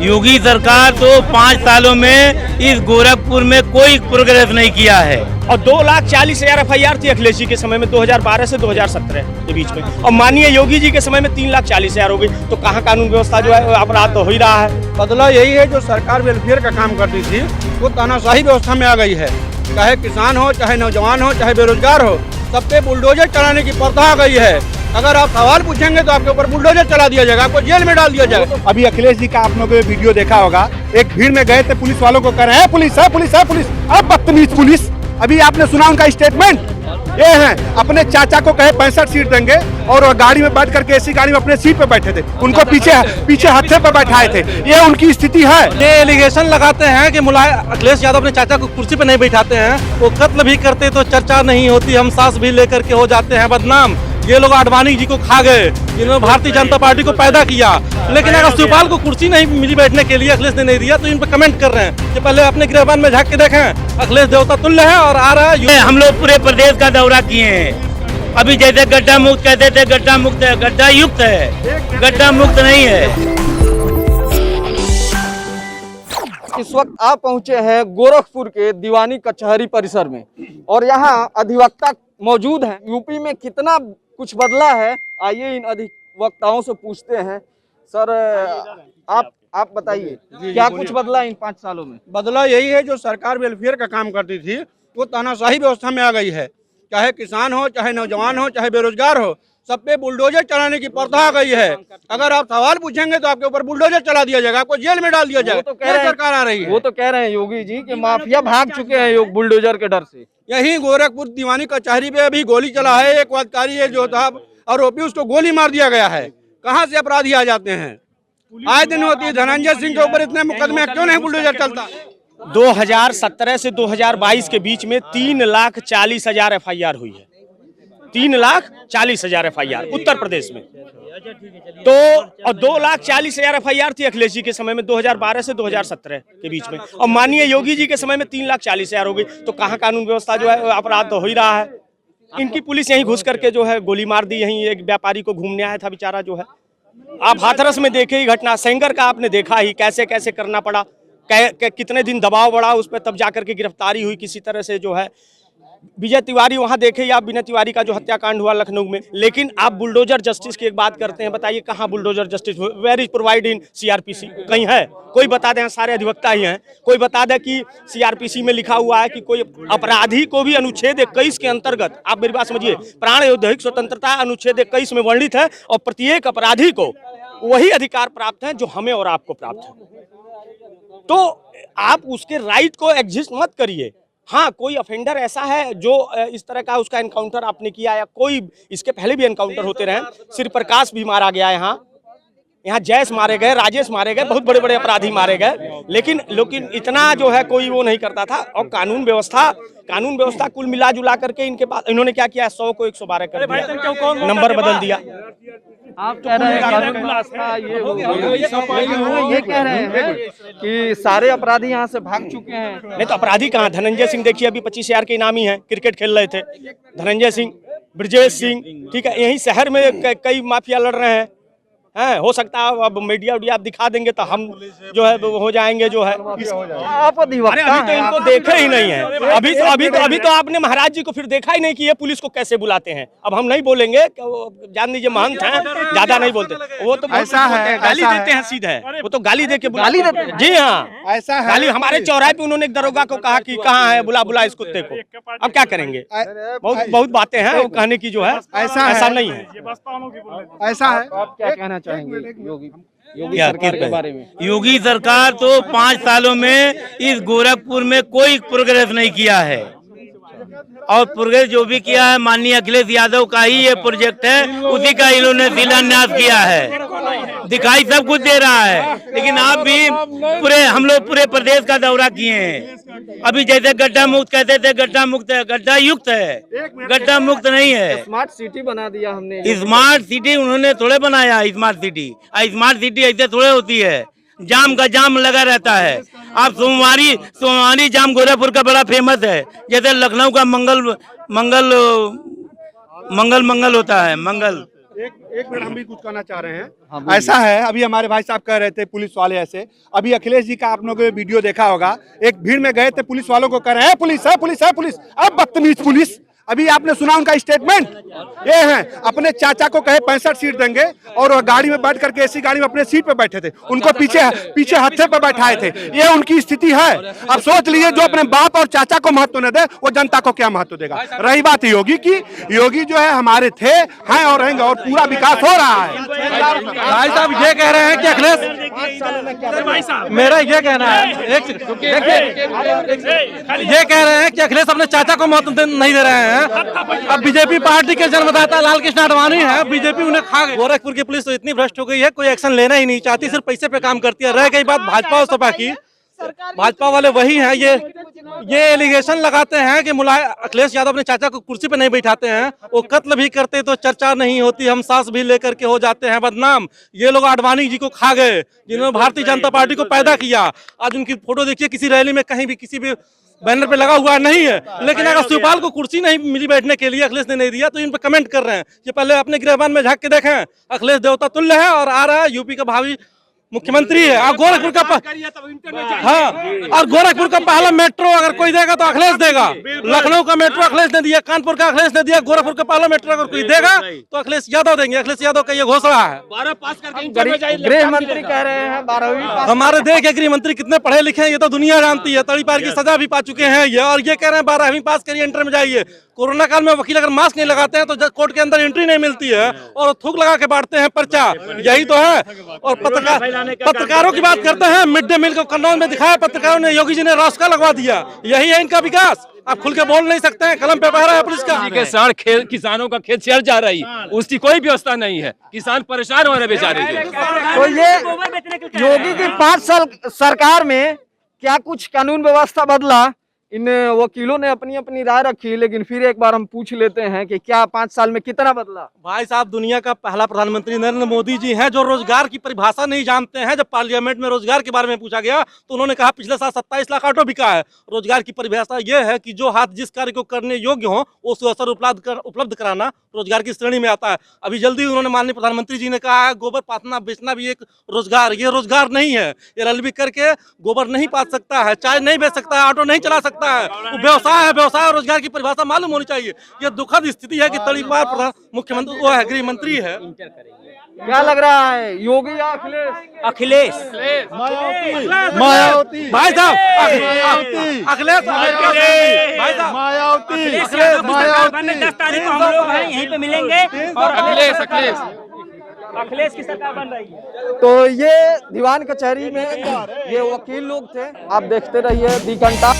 योगी सरकार तो 5 सालों में इस गोरखपुर में कोई प्रोग्रेस नहीं किया है। और 2,40,000 FIR थी अखिलेश जी के समय में 2012 से 2017 के बीच में, और माननीय योगी जी के समय में 3,40,000 हो गई। तो कहाँ कानून व्यवस्था जो है अपराध तो हो ही रहा है। बदला यही है, जो सरकार वेलफेयर का काम करती थी वो तानाशाही व्यवस्था में आ गई है। चाहे किसान हो, चाहे नौजवान हो, चाहे बेरोजगार हो, सब पे बुलडोजर चलाने की प्रथा आ गई है। अगर आप सवाल पूछेंगे तो आपके ऊपर बुलडोजर चला दिया जाएगा, आपको जेल में डाल दिया जाएगा। अभी अखिलेश जी का आप लोगों ने वीडियो देखा होगा, एक भीड़ में गए थे, पुलिस वालों को कह रहे हैं पुलिस है पुलिस है पुलिस। अब बदतमीज पुलिस। अभी आपने सुना उनका स्टेटमेंट, ये है अपने चाचा को कहे 65 सीट देंगे और गाड़ी में बैठ करके ऐसी गाड़ी में अपने सीट पे बैठे थे, उनको पीछे हत्थे पे बैठाए थे। ये उनकी स्थिति है। ये एलिगेशन लगाते हैं कि अखिलेश यादव अपने चाचा को कुर्सी पे नहीं बैठाते हैं, वो कत्ल भी करते तो चर्चा नहीं होती, हम सांस भी लेकर के हो जाते हैं बदनाम। ये लोग आडवाणी जी को खा गए, जिन्होंने भारतीय जनता पार्टी को पैदा किया, लेकिन अगर शिवपाल को कुर्सी नहीं मिली बैठने के लिए, अखिलेश ने नहीं दिया, तो इन पर कमेंट कर रहे हैं कि पहले अपने गिरबान में झांक के देखें। अखिलेश देवता तुल्य है और आ रहा है। हम लोग पूरे प्रदेश का दौरा किए हैं। अभी जैसे गड्ढा मुक्त कहते थे, गड्ढा मुक्त है, गड्ढा युक्त है, गड्ढा मुक्त नहीं है। इस वक्त आप पहुंचे हैं गोरखपुर के दीवानी कचहरी परिसर में, और यहाँ अधिवक्ता मौजूद हैं। यूपी में कितना कुछ बदला है, आइए इन अधिवक्ताओं से पूछते हैं। सर आप बताइए क्या कुछ बदला इन 5 सालों में? बदला यही है, जो सरकार वेलफेयर का काम करती थी वो तानाशाही व्यवस्था में आ गई है। चाहे किसान हो, चाहे नौजवान हो, चाहे बेरोजगार हो, सब पे बुलडोजर चलाने की प्रथा आ गई है। अगर आप सवाल पूछेंगे तो आपके ऊपर बुलडोजर चला दिया जाएगा, आपको जेल में डाल दिया जाएगा। तो कह रहे सरकार आ रही है। वो तो कह रहे हैं योगी जी कि माफिया भाग चुके हैं बुलडोजर के डर से। यही गोरखपुर दीवानी कचहरी पे अभी गोली चला है, एक अधिकारी है जो था आरोपी, उसको गोली मार दिया गया है। कहाँ से अपराधी आ जाते हैं? आए दिन होती है। धनंजय सिंह के ऊपर इतने मुकदमे क्यों नहीं बुलडोजर चलता? 2017 से 2022 के बीच में 3,40,000 FIR हुई है। 3,40,000 FIR उत्तर प्रदेश में। तो और 2,40,000 FIR थी अखिलेश जी के समय में 2012 से 2017 के बीच में, और माननीय योगी जी के समय में 3,40,000 हो गई। तो कहाँ कानून व्यवस्था जो है अपराध तो हो ही रहा है। इनकी पुलिस यहीं घुस करके जो है गोली मार दी। यहीं एक व्यापारी को घूमने आया था बेचारा, जो है आप हाथरस में देखे ही घटना, सेंगर का आपने देखा ही, कैसे कैसे करना पड़ा, कितने दिन दबाव बढ़ा उस पर, तब जाकर के गिरफ्तारी हुई किसी तरह से जो है। विजय तिवारी वहां देखे या विनय तिवारी का जो हत्याकांड हुआ लखनऊ में। लेकिन आप बुलडोजर जस्टिस की एक बात करते हैं, बताइए कहाँ bulldozer justice? Where is provide in CRPC? कहीं है? कोई बता दें, सारे अधिवक्ता ही हैं, कोई बता दे कि CRPC में लिखा हुआ है कि कोई अपराधी को भी अनुच्छेद 21 के अंतर्गत, आप मेरी बात समझिए, प्राण औद्योगिक स्वतंत्रता अनुच्छेद 21 में वर्णित है, और प्रत्येक अपराधी को वही अधिकार प्राप्त है जो हमें और आपको प्राप्त है। तो आप उसके राइट को एग्जिस्ट मत करिए। हाँ, कोई ऑफेंडर ऐसा है जो इस तरह का उसका एनकाउंटर आपने किया, या कोई इसके पहले भी एनकाउंटर होते रहे, श्री प्रकाश भी मारा गया, यहाँ जैस मारे गए, राजेश मारे गए, बहुत बड़े बड़े अपराधी मारे गए, लेकिन इतना जो है कोई वो नहीं करता था। और कानून व्यवस्था कुल मिला जुला करके इनके पास इन्होंने क्या किया, 100 को 112 कर दिया, नंबर बदल दिया। आप कह रहे हैं कानून व्यवस्था ये कह रहे हैं कि सारे अपराधी यहाँ से भाग चुके हैं। नहीं तो अपराधी कहाँ? धनंजय सिंह देखिए, अभी 25,000 के इनामी हैं, क्रिकेट खेल रहे थे। धनंजय सिंह, ब्रजेश सिंह, ठीक है, यही शहर में कई माफिया लड़ रहे हैं। हो सकता है अब मीडिया आप दिखा देंगे तो हम जो है हो जाएंगे जो है। आप अधिवक्ता अभी तो इनको देखे ही नहीं है। अभी तो आपने महाराज जी को फिर देखा ही नहीं कि ये पुलिस को कैसे बुलाते हैं। अब हम नहीं बोलेंगे, जान लीजिए महंत हैं, ज्यादा नहीं बोलते। वो तो ऐसा है, गाली देते हैं सीधे, वो तो गाली दे के गाली देते हैं। जी हाँ, ऐसा है। गाली हमारे चौराहे पे उन्होंने एक दरोगा को कहा कि कहाँ है, बुला इस कुत्ते को। अब क्या करेंगे? बहुत बातें हैं वो कहने की जो है, ऐसा नहीं है। ऐसा है। आप क्या कहना चाहेंगे योगी सरकार के बारे में? योगी सरकार तो 5 सालों में इस गोरखपुर में कोई प्रोग्रेस नहीं किया है, और प्रोग्रेस जो भी किया है माननीय अखिलेश यादव का ही ये प्रोजेक्ट है, उसी का इन्होंने शिलान्यास किया है। दिखाई सब कुछ दे रहा है, लेकिन आप भी हम लोग पूरे प्रदेश का दौरा किए हैं। अभी जैसे गड्ढा मुक्त कहते थे, गड्ढा मुक्त है, गड्ढा युक्त है, गड्ढा मुक्त नहीं है। स्मार्ट सिटी बना दिया हमने। स्मार्ट सिटी उन्होंने थोड़े बनाया। स्मार्ट सिटी ऐसे थोड़े होती है, जाम का जाम लगा रहता है। आप सोमवारी जाम गोरखपुर का बड़ा फेमस है। जैसे लखनऊ का मंगल होता है, मंगल एक मिनट हम भी कुछ कहना चाह रहे हैं। ऐसा है, अभी हमारे भाई साहब कह रहे थे पुलिस वाले ऐसे, अभी अखिलेश जी का आप लोगों ने वीडियो देखा होगा, एक भीड़ में गए थे, पुलिस वालों को कह रहे हैं पुलिस है पुलिस है पुलिस, अब बदतमीज पुलिस। अभी आपने सुना उनका स्टेटमेंट, ये हैं अपने चाचा को कहे 65 सीट देंगे और वो गाड़ी में बैठ करके ऐसी गाड़ी में अपने सीट पे बैठे थे, उनको पीछे हत्थे पे बैठाए थे। ये उनकी स्थिति है। अब सोच लीजिए, जो अपने बाप और चाचा को महत्व न दे वो जनता को क्या महत्व देगा। रही बात योगी की, योगी जो है हमारे थे, हैं और रहेंगे, और पूरा विकास हो रहा है। भाई साहब ये कह रहे हैं कि अखिलेश, मेरा ये कहना है, ये कह रहे हैं कि अखिलेश अपने चाचा को महत्व नहीं दे रहे हैं। अब बीजेपी पार्टी के जन्मदाता लाल कृष्ण आडवाणी है, बीजेपी उन्हें खा गई। गोरखपुर की पुलिस तो इतनी भ्रष्ट हो गई है, कोई एक्शन लेना ही नहीं चाहती, सिर्फ पैसे पे काम करती है। रह गई बात भाजपा और सपा की, भाजपा वाले वही हैं, ये एलिगेशन लगाते हैं कि अखिलेश यादव अपने चाचा को कुर्सी पे नहीं बैठाते हैं, वो कत्ल भी करते तो चर्चा नहीं होती, हम सांस भी लेकर के हो जाते हैं बदनाम। ये लोग आडवाणी जी को खा गए, जिन्होंने भारतीय जनता पार्टी को पैदा किया। आज उनकी फोटो देखिए, किसी रैली में कहीं भी किसी भी बैनर पे लगा हुआ नहीं है। लेकिन अगर शिवपाल को कुर्सी नहीं मिली बैठने के लिए, अखिलेश ने नहीं दिया, तो इन पे कमेंट कर रहे हैं। ये पहले अपने गृहमान में झांक के देखें, अखिलेश देवता तुल्य है और आ रहा है, यूपी का भावी मुख्यमंत्री है। और गोरखपुर का और गोरखपुर का पहला मेट्रो अगर कोई देगा तो अखिलेश देगा। लखनऊ का मेट्रो अखिलेश ने दिया, कानपुर का अखिलेश ने दिया, गोरखपुर का पहला मेट्रो अगर कोई देगा तो अखिलेश यादव देंगे। अखिलेश यादव का ये घोषणा है। 12 पास करके गृह मंत्री कह रहे हैं 12वीं पास। हमारे देश के गृह मंत्री कितने पढ़े लिखे हैं ये तो दुनिया जानती है। तड़ीपार की सजा भी पा चुके हैं ये, और ये कह रहे हैं 12वीं पास करिए, इंटर में जाइए। कोरोना काल में वकील अगर मास्क नहीं लगाते हैं तो कोर्ट के अंदर एंट्री नहीं मिलती है, और थूक लगा के बांटते हैं पर्चा, यही तो है। और पत्रकारों की बात करते हैं, मिड डे मील को कन्नौज में दिखाया पत्रकारों ने, योगी जी ने रास्ता लगवा दिया, यही है इनका विकास। आप खुल के बोल नहीं सकते हैं, कलम पे पहरा है पुलिस का। किसानों का खेत शेयर जा रही, उसकी कोई व्यवस्था नहीं है, किसान परेशान हो रहे बेचारे। तो ये योगी की 5 साल सरकार में क्या कुछ कानून व्यवस्था बदला? इन वकीलों ने अपनी अपनी राय रखी, लेकिन फिर एक बार हम पूछ लेते हैं कि क्या 5 साल में कितना बदला? भाई साहब, दुनिया का पहला प्रधानमंत्री नरेंद्र मोदी जी हैं, जो रोजगार की परिभाषा नहीं जानते हैं। जब पार्लियामेंट में रोजगार के बारे में पूछा गया तो उन्होंने कहा पिछले साल 27 लाख ऑटो बिका है। रोजगार की परिभाषा यह है कि जो हाथ जिस कार्य को करने योग्य हो उस अवसर उपलब्ध कराना रोजगार की श्रेणी में आता है। अभी जल्दी उन्होंने माननीय प्रधानमंत्री जी ने कहा है गोबर पाथना बेचना भी एक रोजगार, ये रोजगार नहीं है। ये LLB करके गोबर नहीं पाथ सकता है, चाय नहीं बेच सकता है, ऑटो नहीं चला सकता है, वो व्यवसाय है। व्यवसाय और रोजगार की परिभाषा मालूम होनी चाहिए। ये दुखद स्थिति है कि तड़ीपार मुख्यमंत्री वो है, गृह मंत्री है। क्या लग रहा है, योगी या अखिलेश? अखिलेश मायावती भाई साहब, अखिलेश भाई साहब, मायावती 10 तारीख को हम लोग यहीं पे मिलेंगे और अखिलेश की सरकार बन रही है। तो ये दीवान कचहरी में ये वकील लोग थे, आप देखते रहिए दी घंटा।